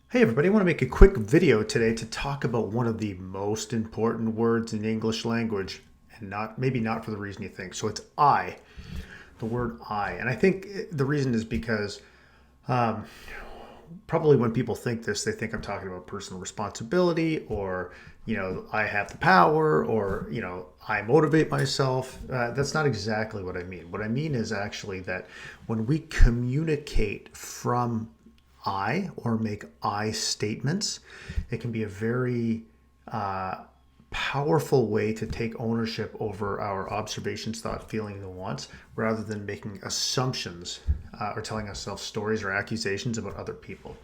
Hey everybody, I want to make a quick video today to talk about one of the most important words in the English language, and maybe not for the reason you think. So it's I, the word I. And I think the reason is because probably when people think this, they think I'm talking about personal responsibility or, I have the power or, I motivate myself. That's not exactly what I mean. What I mean is actually that when we communicate from I or make I statements, it can be a very powerful way to take ownership over our observations, thoughts, feelings, and wants rather than making assumptions or telling ourselves stories or accusations about other people.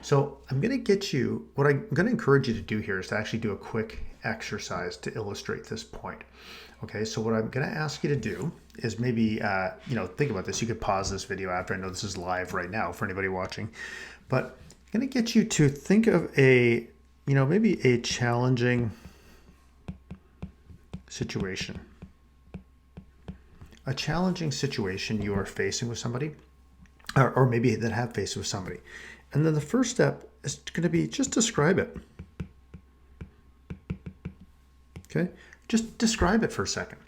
So, what I'm going to encourage you to do here is to actually do a quick exercise to illustrate this point. Okay, so what I'm going to ask you to do is maybe, think about this. You could pause this video after. I know this is live right now for anybody watching, but I'm going to get you to think of maybe a challenging situation. A challenging situation you are facing with somebody, or maybe that have faced with somebody. And then the first step is going to be just describe it. Okay? Just describe it for a second.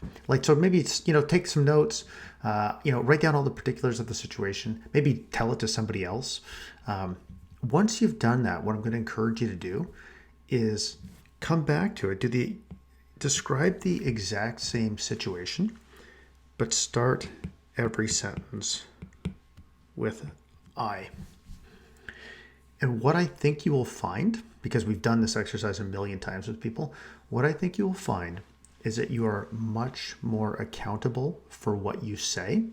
So maybe it's, take some notes, write down all the particulars of the situation, maybe tell it to somebody else. Once you've done that, what I'm going to encourage you to do is come back to it. Describe the exact same situation, but start every sentence with I. And what I think you will find, because we've done this exercise a million times with people, what I think you will find is that you are much more accountable for what you say.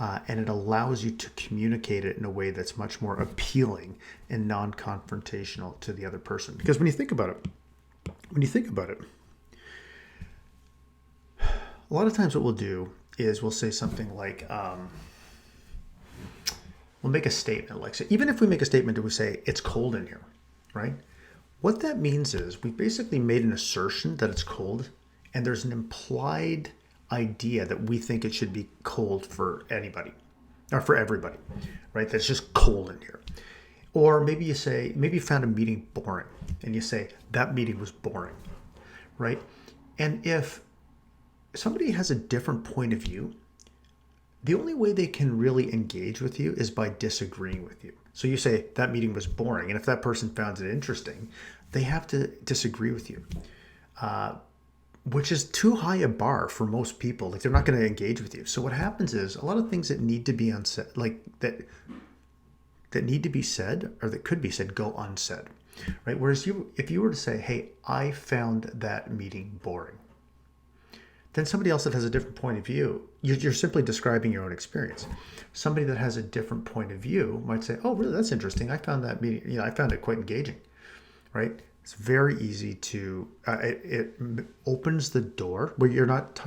And it allows you to communicate it in a way that's much more appealing and non-confrontational to the other person. Because when you think about it, a lot of times what we'll do is we'll say something like, we'll make a statement like, so even if we make a statement and we say, it's cold in here, right? What that means is we basically made an assertion that it's cold, and there's an implied idea that we think it should be cold for anybody or for everybody, right? That's just cold in here. Or maybe you found a meeting boring and you say that meeting was boring, right? And if somebody has a different point of view, the only way they can really engage with you is by disagreeing with you. So you say that meeting was boring, and if that person found it interesting, they have to disagree with you, which is too high a bar for most people. They're not going to engage with you. So what happens is a lot of things that need to be unsaid, that need to be said or that could be said, go unsaid, right? Whereas if you were to say, "Hey, I found that meeting boring," then somebody else that has a different point of view, you're simply describing your own experience. Somebody that has a different point of view might say, "Oh, really? That's interesting. I found that meeting, I found it quite engaging," right? It's very easy to, it opens the door where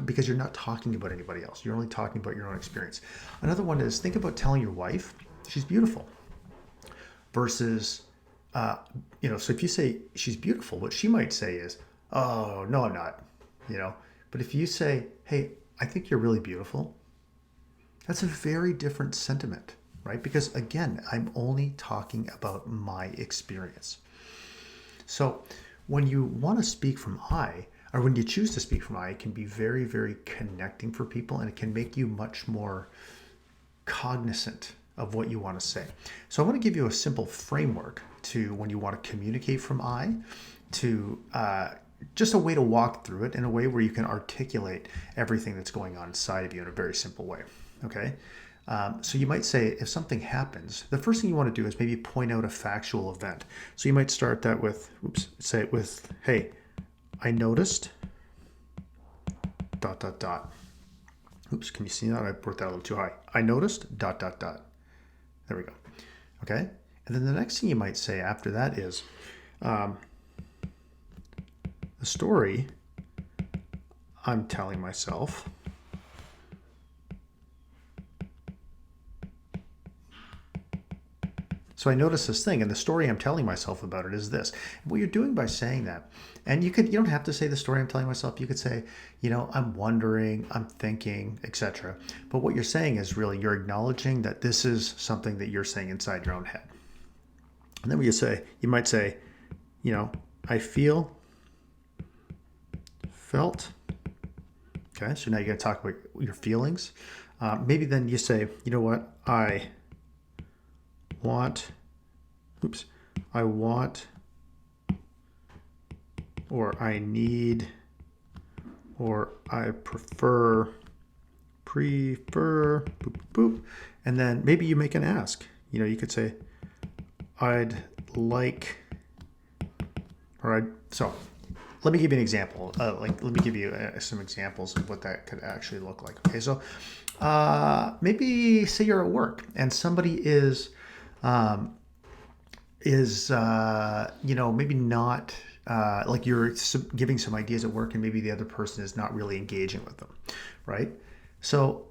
because you're not talking about anybody else. You're only talking about your own experience. Another one is think about telling your wife she's beautiful versus, so if you say she's beautiful, what she might say is, "Oh, no, I'm not," But if you say, "Hey, I think you're really beautiful," that's a very different sentiment, right? Because again, I'm only talking about my experience. So when you want to speak from I, or when you choose to speak from I, it can be very, very connecting for people, and it can make you much more cognizant of what you want to say. So I want to give you a simple framework to when you want to communicate from I, to just a way to walk through it in a way where you can articulate everything that's going on inside of you in a very simple way. Okay. So you might say, if something happens, the first thing you want to do is maybe point out a factual event. So you might start that with, "Hey, I noticed, dot, dot, dot." Oops, can you see that? I wrote that a little too high. "I noticed, dot, dot, dot." There we go. Okay. And then the next thing you might say after that is, the story I'm telling myself So I noticed this thing, and the story I'm telling myself about it is this. What you're doing by saying that, and you don't have to say the story I'm telling myself. You could say, I'm wondering, I'm thinking, etc. But what you're saying is really you're acknowledging that this is something that you're saying inside your own head. And then you might say, you know, I felt. Okay, so now you're going to talk about your feelings. Maybe then you say, you know what, want, oops, I want, or I need, or I prefer, boop, boop. And then maybe you make an ask. You know, you could say, I'd like, or so let me give you an example. Let me give you some examples of what that could actually look like. Okay, so maybe say you're at work and somebody you know, maybe not like you're giving some ideas at work and maybe the other person is not really engaging with them, right? So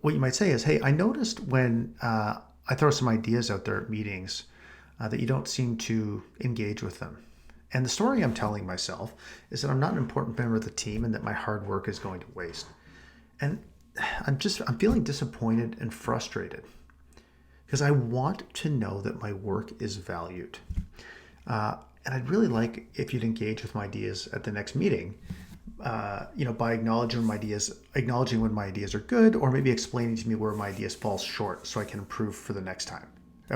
what you might say is, hey, I noticed when I throw some ideas out there at meetings that you don't seem to engage with them. And the story I'm telling myself is that I'm not an important member of the team and that my hard work is going to waste. And I'm feeling disappointed and frustrated because I want to know that my work is valued. And I'd really like if you'd engage with my ideas at the next meeting, you know, by acknowledging when my ideas are good, or maybe explaining to me where my ideas fall short so I can improve for the next time,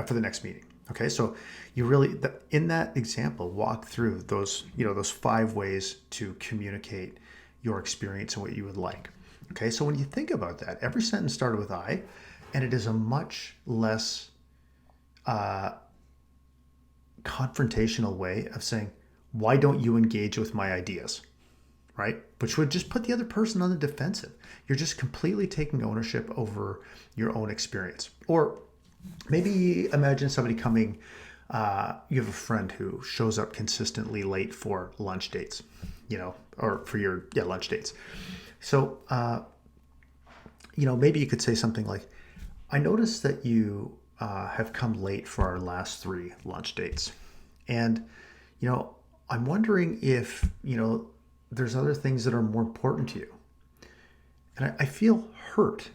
for the next meeting. Okay, so you really, in that example, walk through those, you know, those 5 ways to communicate your experience and what you would like. Okay, so when you think about that, every sentence started with I, and it is a much less confrontational way of saying, why don't you engage with my ideas? Right? Which would just put the other person on the defensive. You're just completely taking ownership over your own experience. Or maybe imagine somebody coming, you have a friend who shows up consistently late for lunch dates, you know, or for your lunch dates. So, you know, maybe you could say something like, I noticed that you have come late for our last 3 lunch dates. And, you know, I'm wondering if, you know, there's other things that are more important to you. And I feel hurt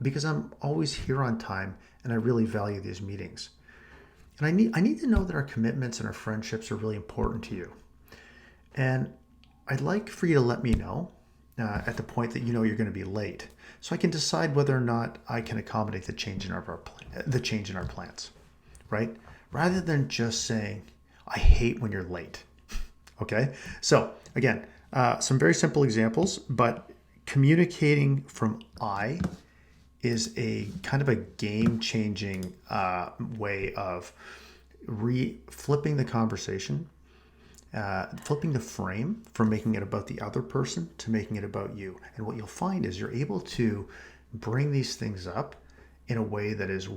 because I'm always here on time and I really value these meetings. And I need to know that our commitments and our friendships are really important to you. And I'd like for you to let me know at the point that you know you're going to be late, so I can decide whether or not I can accommodate the change in our plans, right? Rather than just saying, I hate when you're late. Okay, so again, some very simple examples, but communicating from I is a kind of a game-changing way of flipping the conversation, flipping the frame from making it about the other person to making it about you. And what you'll find is you're able to bring these things up in a way that is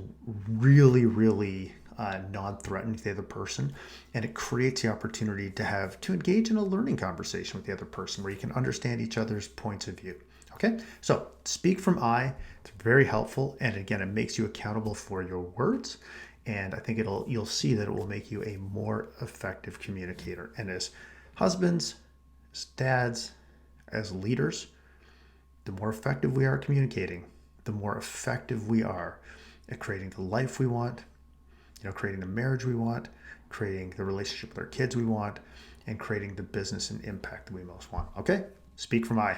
really, really non-threatening to the other person, and it creates the opportunity to engage in a learning conversation with the other person where you can understand each other's points of view. Okay, so speak from I. It's very helpful, and again, it makes you accountable for your words. And I think you'll see that it will make you a more effective communicator. And as husbands, as dads, as leaders, the more effective we are communicating, the more effective we are at creating the life we want, you know, creating the marriage we want, creating the relationship with our kids we want, and creating the business and impact that we most want. Okay? Speak from I.